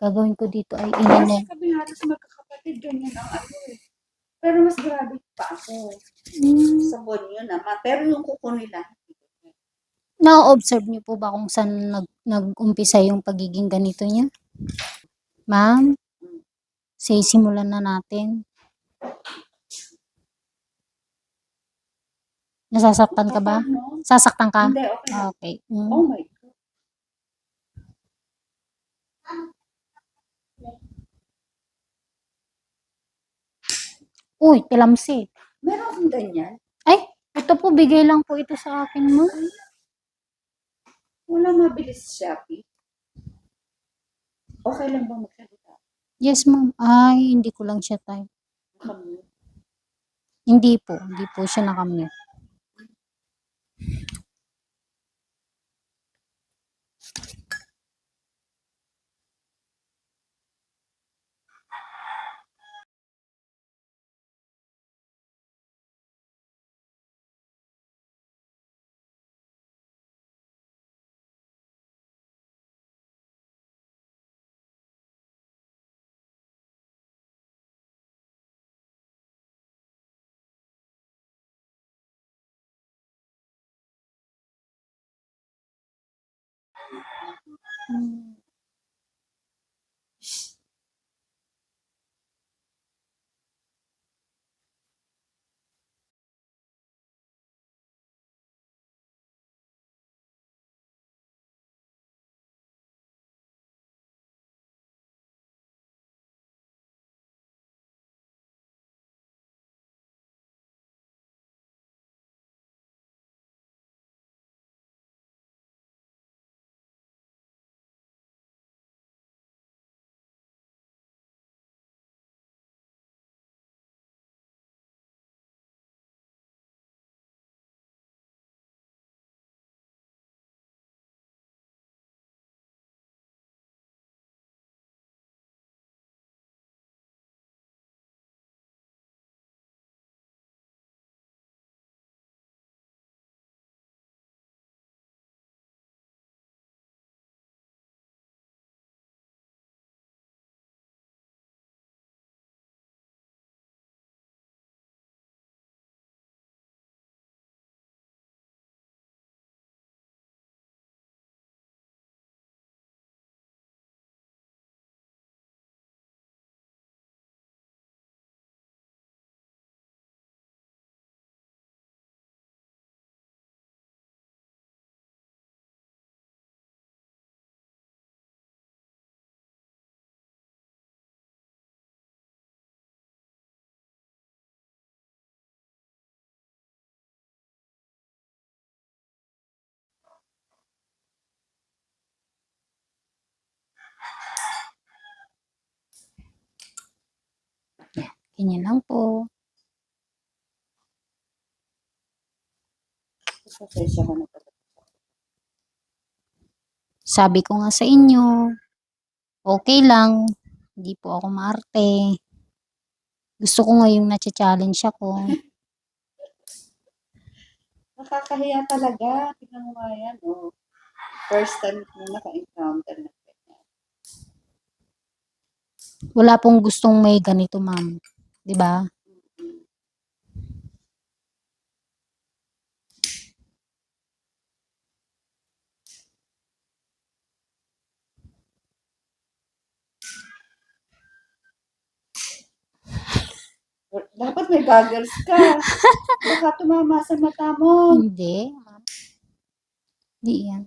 Gagawin ko dito ay Kasi inane. kami halos magkakapatid, ganyan ang ano eh. Pero mas grabe pa ako. Sa bonyo naman. Pero yung kuko nila, Na-observe niyo po ba kung saan nag-umpisa yung pagiging ganito niya? Ma'am, simulan na natin. Nasasaktan ka ba? no? Sasaktan ka? Hindi, okay lang. Okay. Oh my God. Uy, tilamsi. Meron akong ganyan. Ay, ito po, bigay lang po ito sa akin mo. Wala mabilis Shopee. Okay lang ba magsalita? Yes, ma'am. Ay, hindi ko lang siya type. Kami. Hindi po siya nakamute. Ganyan lang po. Pasensya ko na pala. Sabi ko nga sa inyo, okay lang. Hindi po ako maarte. Gusto ko nga yung na-challenge ako. Nakakahiya talaga. Tingnan mo nga yan. Oh. First time ko naka-encounter na ganyan. Wala pong gustong may ganito, ma'am. 'Di ba? Dapat may goggles ka. Baka tumama sa mata mo. Hindi, ma'am. Hindi yan.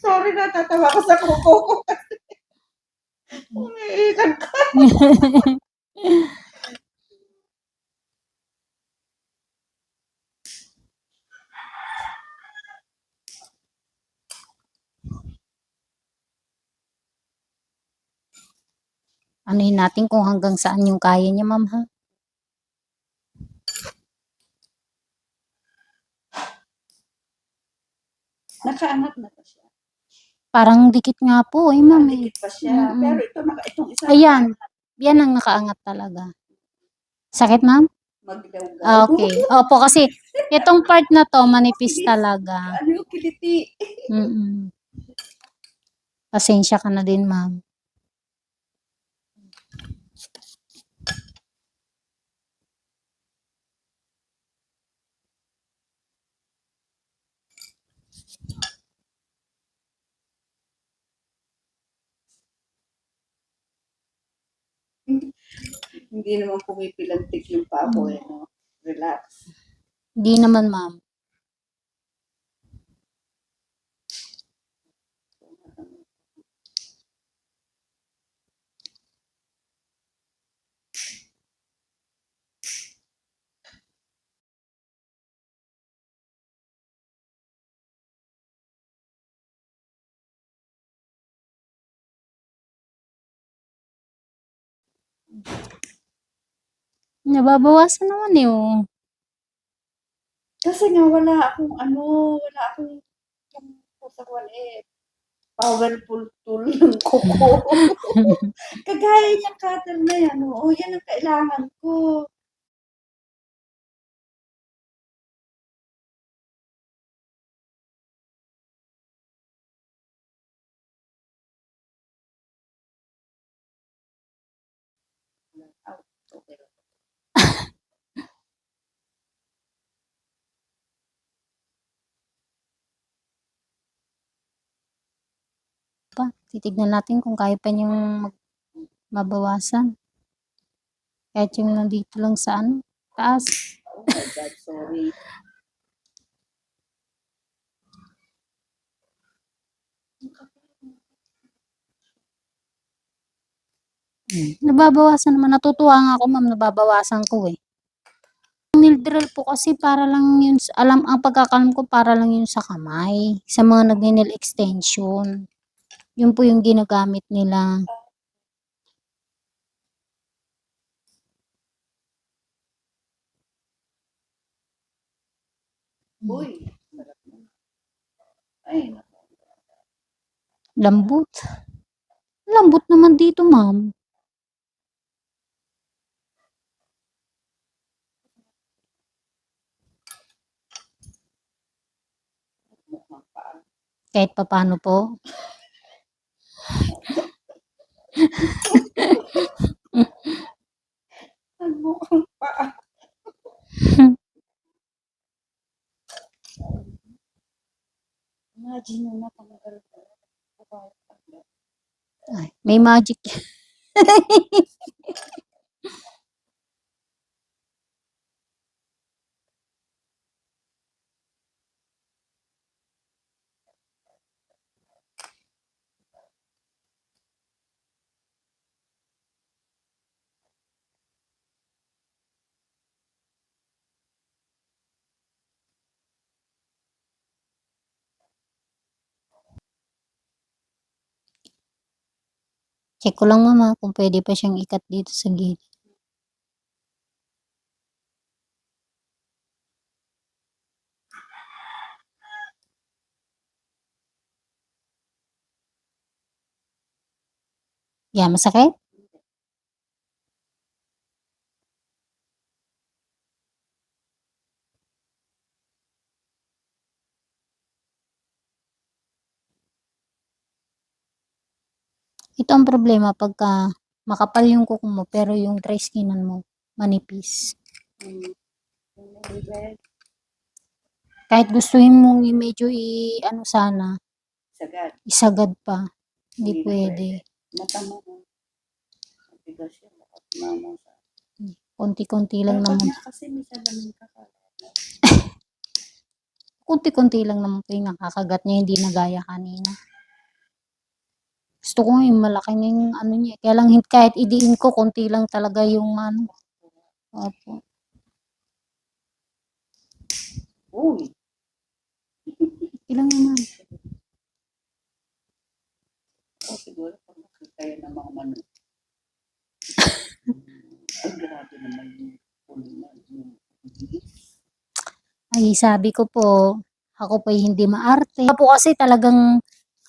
Sorry, natatawa ko sa kuko ko. Umiikan ka. Anuhin natin kung hanggang saan yung kaya niya, ma'am, ha? Nakaangat na pa siya. Parang dikit nga po, ma'am. Dikit pa siya. Mm-mm. Pero itong isa. Ayan. Yan ang nakaangat talaga. Sakit, ma'am? Maglaw-gaw. Okay. Opo, kasi itong part na to manipis talaga. Ano yung kiliti? Mm. Pasensya ka na din, ma'am. Hindi naman pumipilantik yung pako eh, no? Relax. Hindi naman, ma'am. Nababawasan naman eh, oh. Kasi nga wala akong katawan eh. Powerful tool ng kuko. Kagaya niyang cutter na yan, oo, yan ang kailangan ko. Okay. Titignan natin kung kaya pa niyang mabawasan. Kahit yung nandito lang sa taas. Oh my God, sorry. Nababawasan naman. Natutuwa nga ako, ma'am, nababawasan ko eh. Ang nail drill po kasi para lang yun, ang pagkakalam ko para lang yun sa kamay. Sa mga nail extension. Yun po yung ginagamit nila. Uy, sarap na. Ay, naku. Lambot. Lambot naman dito, ma'am. Mukhang paa. Kahit papano po. Ang mukhang paa. Imagine mo na tanggal ko. Ay, may magic. Check ko lang, mama, kung pwede pa siyang ikat dito sa gilid. Yeah, masakit? Ito ang problema pagka makapal yung kuko mo pero yung dry skinan mo manipis. Kahit gustuhin mong medyo ano sana, Sagad. isagad pa. Hindi Hindi na pwede. Mata mo. Matigas yan. Mama sa. Konti-konti lang Dapat naman. nga kasi may salamin ka ka. Konti-konti lang naman po yung nakakagat niya, hindi na gaya kanina. Gusto ko nga yung malaki na yung ano niya. Kaya lang kahit idiin ko, konti lang talaga yung ano. Opo. Uy. Ilang naman. Oh, siguro pag nakita yan ng mga manok. Ay, grabe naman yung puno na yung bilis. Ay, sabi ko po, ako po hindi maarte. Po kasi talagang,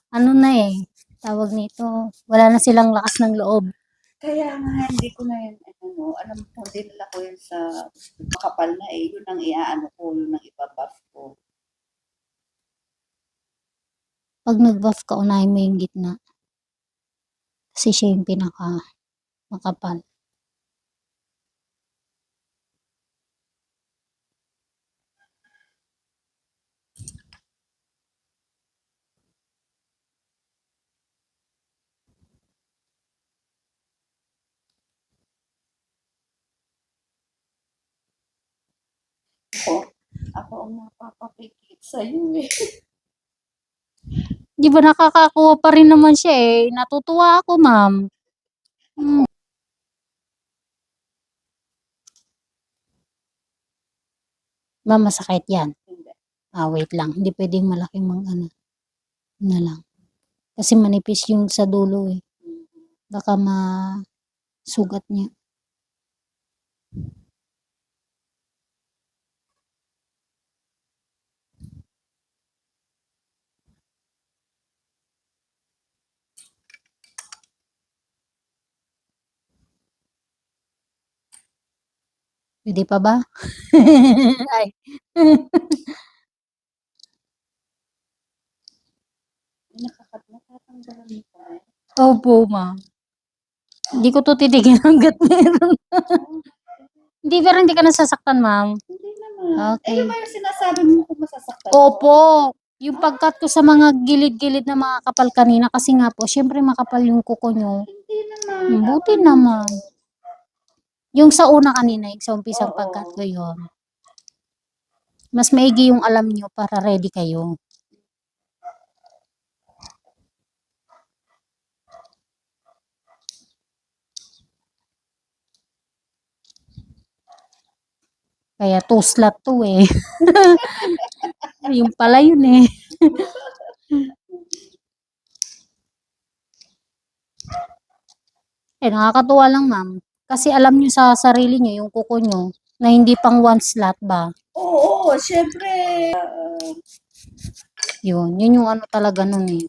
ano na eh, tawag nito, wala na silang lakas ng loob. Kaya nga hindi ko na yun ano, alam ko dinala ko yun sa makapal na yun ang iaano ko, yun ang iba-buff ko. Pag nag-buff ka, unahin mo yung gitna. Kasi siya yung pinaka makapal. Ako ang napapapikit sa'yo eh. Di ba nakakakuha pa rin naman siya eh. Natutuwa ako, ma'am. Ma'am, masakit yan. Hindi. Wait lang. Hindi pwedeng malaki ano na lang. Kasi manipis yung sa dulo eh. Baka masugat niya. Pwede pa ba? Ay. Nakakatanggalan mo pa eh. Opo, ma'am. Hindi ko to titigil hanggat meron. Hindi, pero hindi ka nasasaktan, ma'am. Hindi naman. Okay. Yun ba yung sinasabi mo kung masasaktan ko? Opo. Yung pagkat ko sa mga gilid-gilid na mga kapal kanina, kasi nga po, syempre makapal yung kuko nyo. Hindi naman. Buti naman. Yung sa una kanina, yung sa umpisang Oo. pagkat ko yun. Mas maigi yung alam nyo para ready kayo. Kaya 2 slot to eh. Yung pala yun eh. Nakakatuwa lang, ma'am. Kasi alam nyo sa sarili nyo, yung kuko nyo, na hindi pang 1 slot ba? Oo, syempre. Yun yung ano talaga nun eh.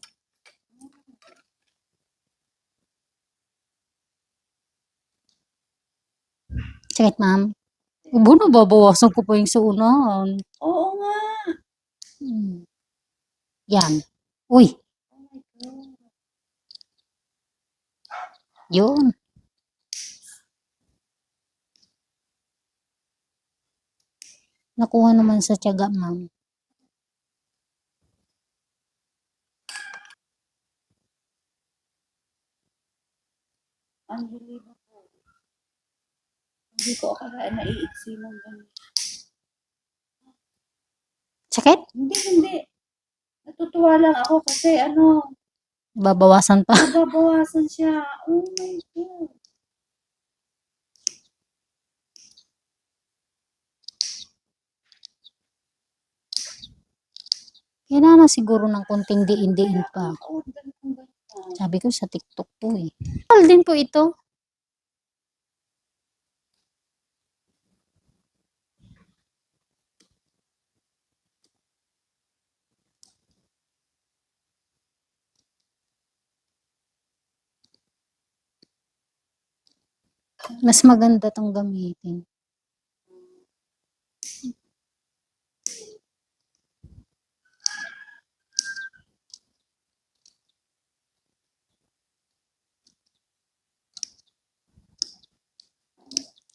Sakit, ma'am. Ubo, nababawasan ko pa yung sa unahan. Oo nga. Yan. Uy, Oh my God. yun. Nakuha naman sa tiyaga, ma'am. Unbelievable. Hindi ko akalain na iiksi ng ganun. Sakit? Hindi. Natutuwa lang ako kasi Babawasan pa. nababawasan siya. Oh my God. Kailangan na siguro ng konting diin-diin pa. Oo, ganun. Sabi ko sa TikTok po eh. Mahal din po ito. Mas maganda tong gamitin.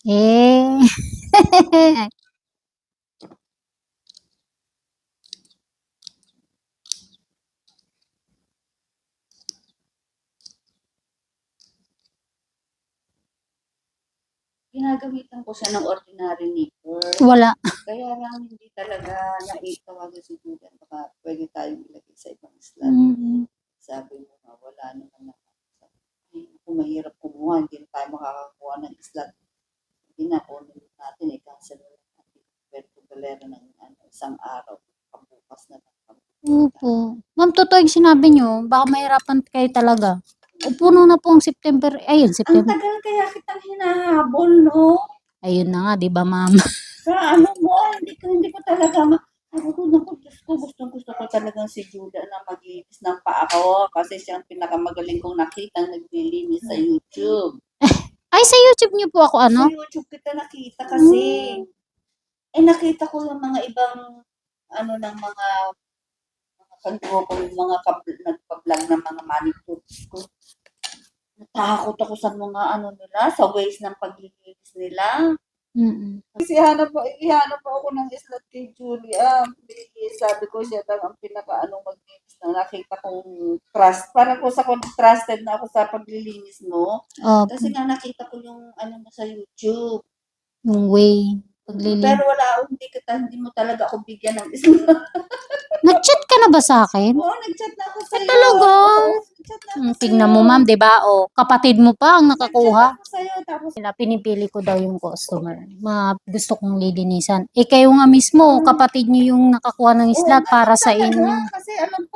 Eh. Ginagamitan ko siya ng ordinary nipper. Wala. Kaya lang hindi talaga naitawagan si Julian. Baka pwede tayong ilagay sa ibang slot. Sabi mo nga, wala naman na. Kung mahirap kumuha, hindi na tayo makakakuha ng slot. Hindi na, kunin natin, i-cancel na natin. Pwede galera ng isang araw. Pambukas na lang. Opo. Ma'am, totoo yung sinabi nyo. Baka mahirapan kayo talaga. Puno na po ang September. Ayun, Ang September. tagal kaya kitang hinahabol, no? Ayun na nga, di ba, ma'am? Sa hindi ko talaga sabi ko, naku, Diyos ko, gusto ko talagang si Julia na maglinis ng paa ko kasi siya ang pinakamagaling kong nakitang naglilinis sa YouTube. Ay, sa YouTube niyo po ako Sa YouTube kita nakita kasi. Nakita ko yung mga ibang ng mga kagrupo, yung mga nagpa-vlog ng mga manicures ko. Natakot ako sa mga nila, sa ways ng paglilinis nila. Kasi ihanap pa ako ng slot kay Julia. Sabi ko siya lang ang maglinis na nakita kong trust. Parang ko sa trusted na ako sa paglilinis, no? Opo, Kasi nga nakita ko yung mo sa YouTube. yung way. Paglilinis. Pero wala, hindi mo talaga ako bigyan ng slot. Nag-chat ka na ba sa akin? Oo, nag-chat na ako sa'yo. Talaga? Nag-chat na ako Tignan mo, ma'am, di ba? O, kapatid mo pa ang nakakuha. Nag-chat ako sa'yo, tapos Pinipili ko daw yung customer. Gusto kong lilinisan. Kayo nga mismo, kapatid niyo yung nakakuha ng slot para sa inyo. Kasi alam ko